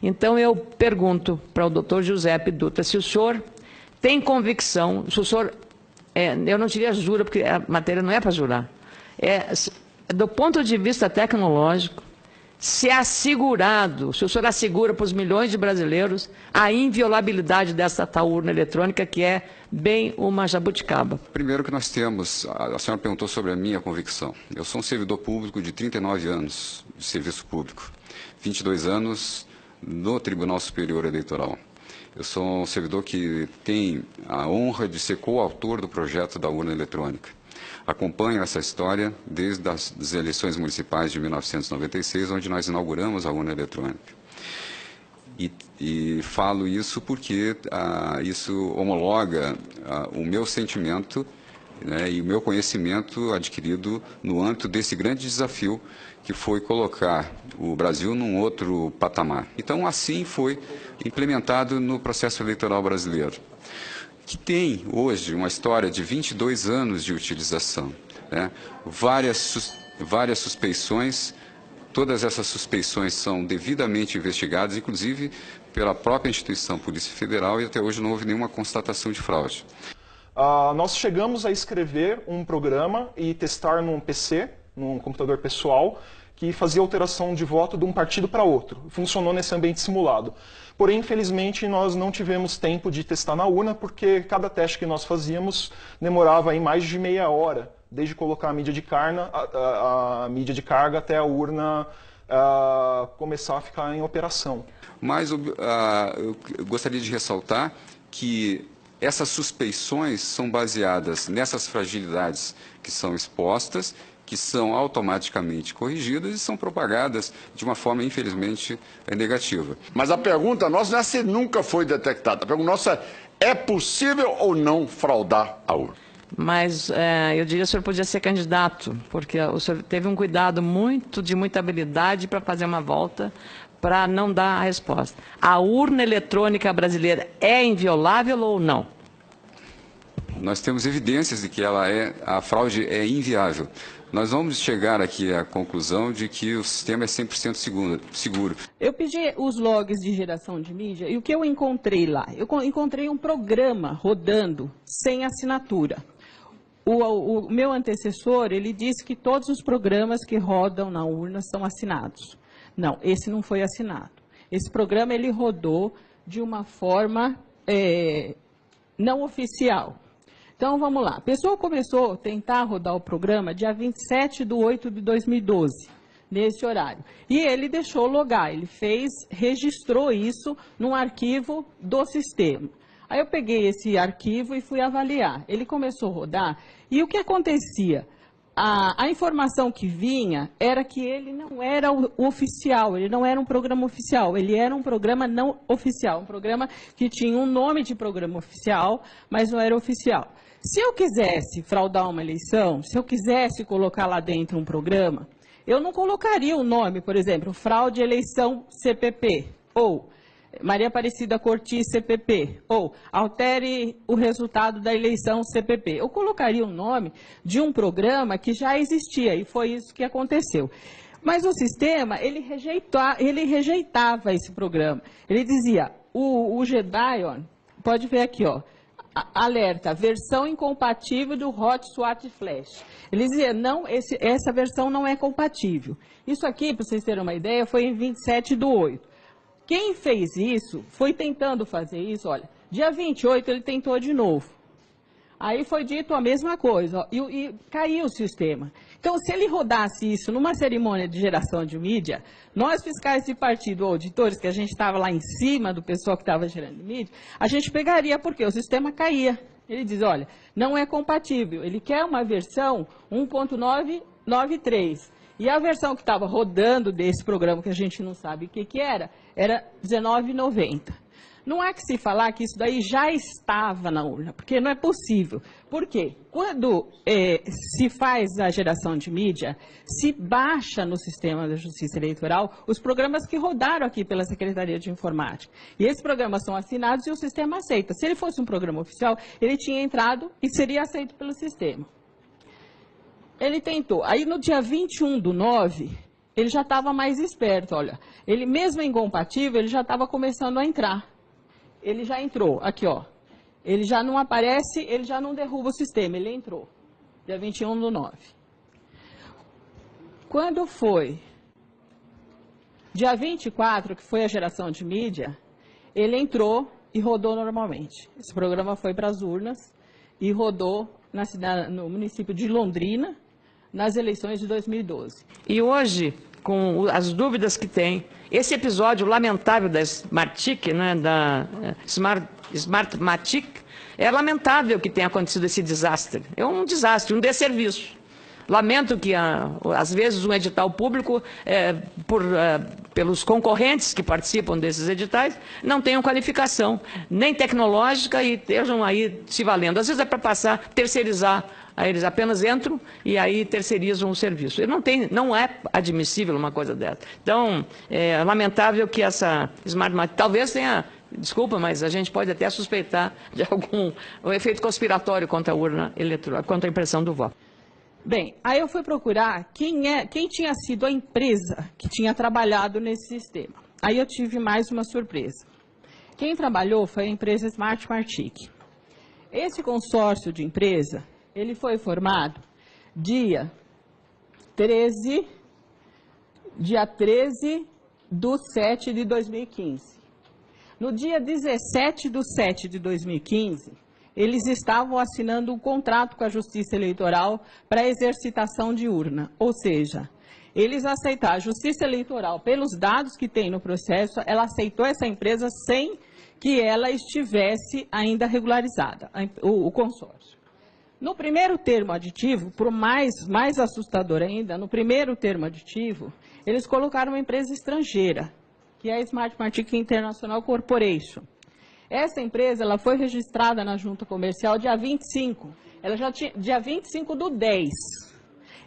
Então eu pergunto para o doutor Giuseppe Dutra se o senhor tem convicção, se o senhor, eu não diria jura, porque a matéria não é para jurar, do ponto de vista tecnológico, se é assegurado, se o senhor assegura para os milhões de brasileiros a inviolabilidade dessa tal urna eletrônica, que é bem uma jabuticaba. Primeiro que nós temos, a senhora perguntou sobre a minha convicção. Eu sou um servidor público de 39 anos de serviço público, 22 anos no Tribunal Superior Eleitoral. Eu sou um servidor que tem a honra de ser coautor do projeto da urna eletrônica. Acompanho essa história desde as eleições municipais de 1996, onde nós inauguramos a urna eletrônica. E falo isso porque isso homologa o meu sentimento, né, e o meu conhecimento adquirido no âmbito desse grande desafio que foi colocar o Brasil num outro patamar. Então, assim foi implementado no processo eleitoral brasileiro, que tem hoje uma história de 22 anos de utilização, né? Várias suspeições, todas essas suspeições são devidamente investigadas, inclusive pela própria instituição Polícia Federal, e até hoje não houve nenhuma constatação de fraude. Nós chegamos a escrever um programa e testar num PC, num computador pessoal, que fazia alteração de voto de um partido para outro. Funcionou nesse ambiente simulado. Porém, infelizmente, nós não tivemos tempo de testar na urna, porque cada teste que nós fazíamos demorava aí mais de meia hora, desde colocar a mídia de carga até a urna começar a ficar em operação. Mas eu gostaria de ressaltar que essas suspeições são baseadas nessas fragilidades que são expostas, que são automaticamente corrigidas e são propagadas de uma forma, infelizmente, negativa. Mas a pergunta nossa não é se nunca foi detectada. A pergunta nossa é possível ou não fraudar a urna? Mas eu diria que o senhor podia ser candidato, porque o senhor teve um cuidado de muita habilidade para fazer uma volta, para não dar a resposta. A urna eletrônica brasileira é inviolável ou não? Nós temos evidências de que a fraude é inviável. Nós vamos chegar aqui à conclusão de que o sistema é 100% seguro. Eu pedi os logs de geração de mídia e o que eu encontrei lá? Eu encontrei um programa rodando sem assinatura. O meu antecessor, ele disse que todos os programas que rodam na urna são assinados. Não, esse não foi assinado. Esse programa ele rodou de uma forma não oficial. Então, vamos lá. A pessoa começou a tentar rodar o programa dia 27/8/2012, nesse horário. E ele deixou logar, ele registrou isso num arquivo do sistema. Aí eu peguei esse arquivo e fui avaliar. Ele começou a rodar e o que acontecia? A informação que vinha era que ele não era o oficial, ele não era um programa oficial, ele era um programa não oficial, um programa que tinha um nome de programa oficial, mas não era oficial. Se eu quisesse fraudar uma eleição, se eu quisesse colocar lá dentro um programa, eu não colocaria o nome, por exemplo, fraude eleição CPP, ou Maria Aparecida Corti CPP, ou altere o resultado da eleição CPP. Eu colocaria o nome de um programa que já existia, e foi isso que aconteceu. Mas o sistema, ele rejeitava esse programa. Ele dizia, o Gedeon, pode ver aqui, ó, alerta, versão incompatível do Hot SWAT Flash. Ele dizia, não, essa versão não é compatível. Isso aqui, para vocês terem uma ideia, foi em 27/8. Quem fez isso, foi tentando fazer isso, olha, dia 28 ele tentou de novo. Aí foi dito a mesma coisa, ó, e caiu o sistema. Então, se ele rodasse isso numa cerimônia de geração de mídia, nós fiscais de partido, auditores, que a gente estava lá em cima do pessoal que estava gerando mídia, a gente pegaria, porque o sistema caía. Ele diz, olha, não é compatível, ele quer uma versão 1.993. E a versão que estava rodando desse programa, que a gente não sabe o que era 19,90. Não há que se falar que isso daí já estava na urna, porque não é possível. Por quê? Quando se faz a geração de mídia, se baixa no sistema da Justiça Eleitoral os programas que rodaram aqui pela Secretaria de Informática. E esses programas são assinados e o sistema aceita. Se ele fosse um programa oficial, ele tinha entrado e seria aceito pelo sistema. Ele tentou. Aí, no dia 21/9, ele já estava mais esperto, olha. Ele mesmo incompatível, ele já estava começando a entrar. Ele já entrou, aqui ó. Ele já não aparece, ele já não derruba o sistema, ele entrou. Dia 21/9. Quando foi dia 24, que foi a geração de mídia, ele entrou e rodou normalmente. Esse programa foi para as urnas e rodou no município de Londrina, nas eleições de 2012. E hoje, com as dúvidas que tem, esse episódio lamentável da Smartmatic, né, da Smartmatic, é lamentável que tenha acontecido esse desastre. É um desastre, um desserviço. Lamento que, às vezes, um edital público, pelos concorrentes que participam desses editais, não tenham qualificação, nem tecnológica, e estejam aí se valendo. Às vezes é para passar, terceirizar, aí eles apenas entram e aí terceirizam o serviço. Não é admissível uma coisa dessa. Então, é lamentável que essa Smartmatic, talvez tenha... Desculpa, mas a gente pode até suspeitar de algum efeito conspiratório contra a urna eletrônica, contra a impressão do voto. Bem, aí eu fui procurar quem tinha sido a empresa que tinha trabalhado nesse sistema. Aí eu tive mais uma surpresa. Quem trabalhou foi a empresa Smartmatic. Esse consórcio de empresa, ele foi formado dia 13/7/2015. No dia 17/7/2015, eles estavam assinando um contrato com a Justiça Eleitoral para exercitação de urna. Ou seja, eles aceitaram, a Justiça Eleitoral, pelos dados que tem no processo, ela aceitou essa empresa sem que ela estivesse ainda regularizada, o consórcio. No primeiro termo aditivo, por mais assustador ainda, no primeiro termo aditivo, eles colocaram uma empresa estrangeira, que é a Smartmatic International Corporation. Essa empresa, ela foi registrada na junta comercial dia 25, dia 25/10,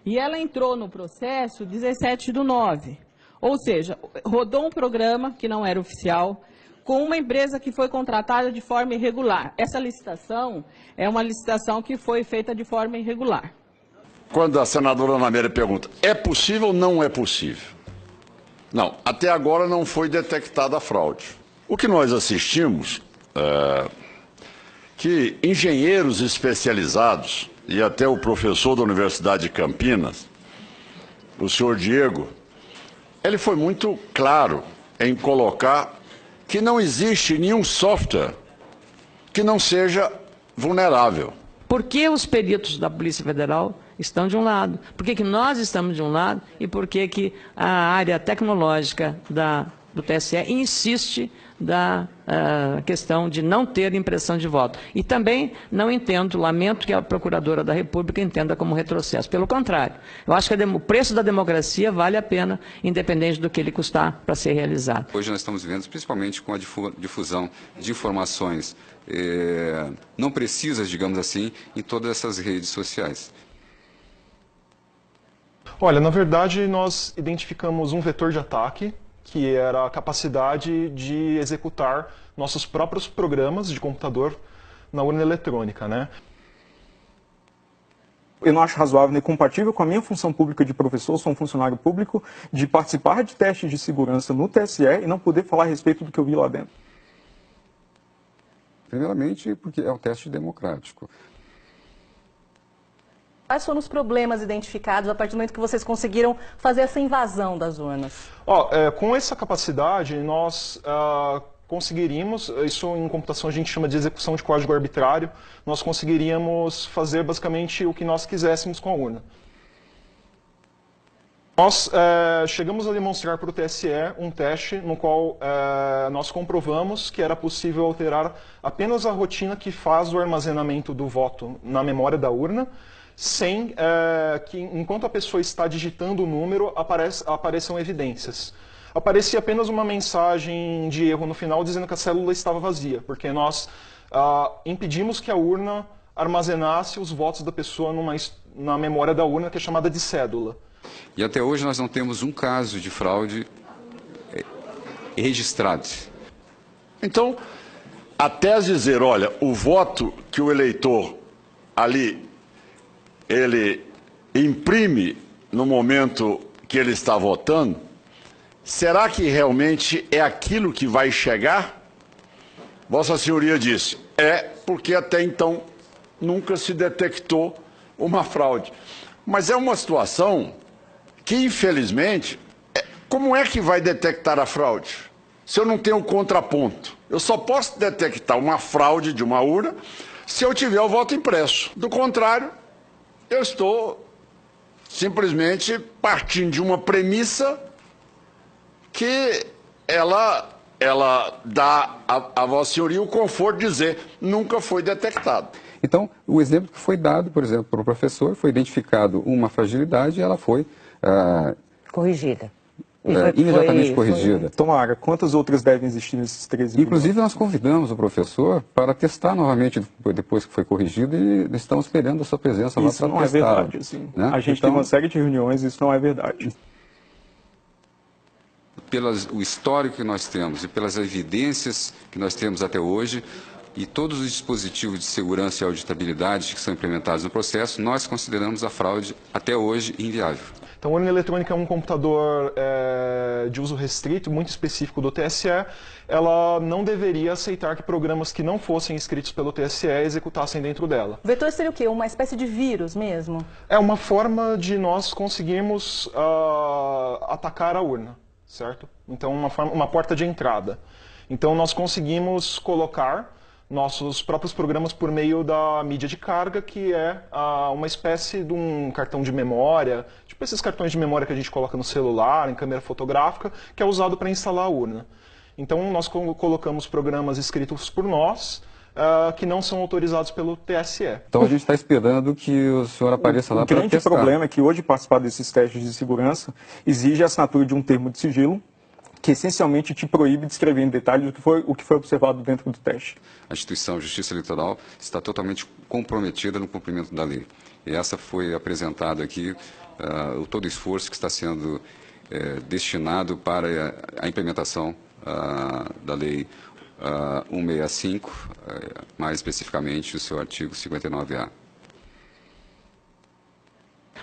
e ela entrou no processo 17/9, ou seja, rodou um programa que não era oficial, com uma empresa que foi contratada de forma irregular. Essa licitação é uma licitação que foi feita de forma irregular. Quando a senadora Ana Amélia pergunta, é possível ou não é possível? Não, até agora não foi detectada a fraude. O que nós assistimos que engenheiros especializados, e até o professor da Universidade de Campinas, o senhor Diego, ele foi muito claro em colocar que não existe nenhum software que não seja vulnerável. Por que os peritos da Polícia Federal estão de um lado? Por que nós estamos de um lado? E por que a área tecnológica do TSE insiste da questão de não ter impressão de voto? E também não entendo, lamento que a Procuradora da República entenda como retrocesso. Pelo contrário, eu acho que o preço da democracia vale a pena, independente do que ele custar para ser realizado. Hoje nós estamos vivendo, principalmente com a difusão de informações não precisas, digamos assim, em todas essas redes sociais. Olha, na verdade, nós identificamos um vetor de ataque, que era a capacidade de executar nossos próprios programas de computador na urna eletrônica, né? Eu não acho razoável nem compatível com a minha função pública de professor, sou um funcionário público, de participar de testes de segurança no TSE e não poder falar a respeito do que eu vi lá dentro. Primeiramente, porque é um teste democrático. Quais foram os problemas identificados a partir do momento que vocês conseguiram fazer essa invasão das urnas? Com essa capacidade, nós conseguiríamos, isso em computação a gente chama de execução de código arbitrário, nós conseguiríamos fazer basicamente o que nós quiséssemos com a urna. Nós chegamos a demonstrar para o TSE um teste no qual nós comprovamos que era possível alterar apenas a rotina que faz o armazenamento do voto na memória da urna, sem que, enquanto a pessoa está digitando o número, apareçam evidências. Aparecia apenas uma mensagem de erro no final dizendo que a célula estava vazia, porque nós impedimos que a urna armazenasse os votos da pessoa na memória da urna, que é chamada de cédula. E até hoje nós não temos um caso de fraude registrado. Então, até dizer, olha, o voto que o eleitor ali, ele imprime no momento que ele está votando, será que realmente é aquilo que vai chegar? Vossa Senhoria disse, porque até então nunca se detectou uma fraude. Mas é uma situação que, infelizmente, como é que vai detectar a fraude? Se eu não tenho contraponto. Eu só posso detectar uma fraude de uma urna se eu tiver o voto impresso. Do contrário, eu estou simplesmente partindo de uma premissa que ela dá a Vossa Senhoria o conforto de dizer nunca foi detectado. Então, o exemplo que foi dado, por exemplo, para o professor, foi identificado uma fragilidade e ela foi corrigida. Imediatamente corrigida. Tomara, quantas outras devem existir nesses 13 mil? Inclusive, nós convidamos o professor para testar novamente depois que foi corrigido e estamos esperando a sua presença lá para testar. Isso não é verdade, assim. Né? A gente tem uma série de reuniões e isso não é verdade. Pelo histórico que nós temos e pelas evidências que nós temos até hoje e todos os dispositivos de segurança e auditabilidade que são implementados no processo, nós consideramos a fraude até hoje inviável. Então, a urna eletrônica é um computador de uso restrito, muito específico do TSE. Ela não deveria aceitar que programas que não fossem escritos pelo TSE executassem dentro dela. O vetor seria o quê? Uma espécie de vírus mesmo? É uma forma de nós conseguirmos atacar a urna, certo? Então, uma porta de entrada. Então, nós conseguimos colocar nossos próprios programas por meio da mídia de carga, que é uma espécie de um cartão de memória, tipo esses cartões de memória que a gente coloca no celular, em câmera fotográfica, que é usado para instalar a urna. Então, nós colocamos programas escritos por nós, que não são autorizados pelo TSE. Então, a gente está esperando que o senhor apareça lá para testar. O grande problema é que hoje participar desses testes de segurança exige a assinatura de um termo de sigilo, que essencialmente te proíbe de escrever em detalhes o que foi observado dentro do teste. A instituição Justiça Eleitoral está totalmente comprometida no cumprimento da lei. E essa foi apresentada aqui, todo o esforço que está sendo destinado para a implementação da lei 165, mais especificamente o seu artigo 59A.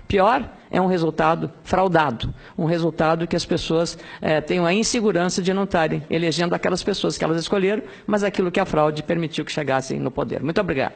Pior é um resultado fraudado, um resultado que as pessoas tenham a insegurança de não estarem elegendo aquelas pessoas que elas escolheram, mas aquilo que a fraude permitiu que chegassem no poder. Muito obrigado.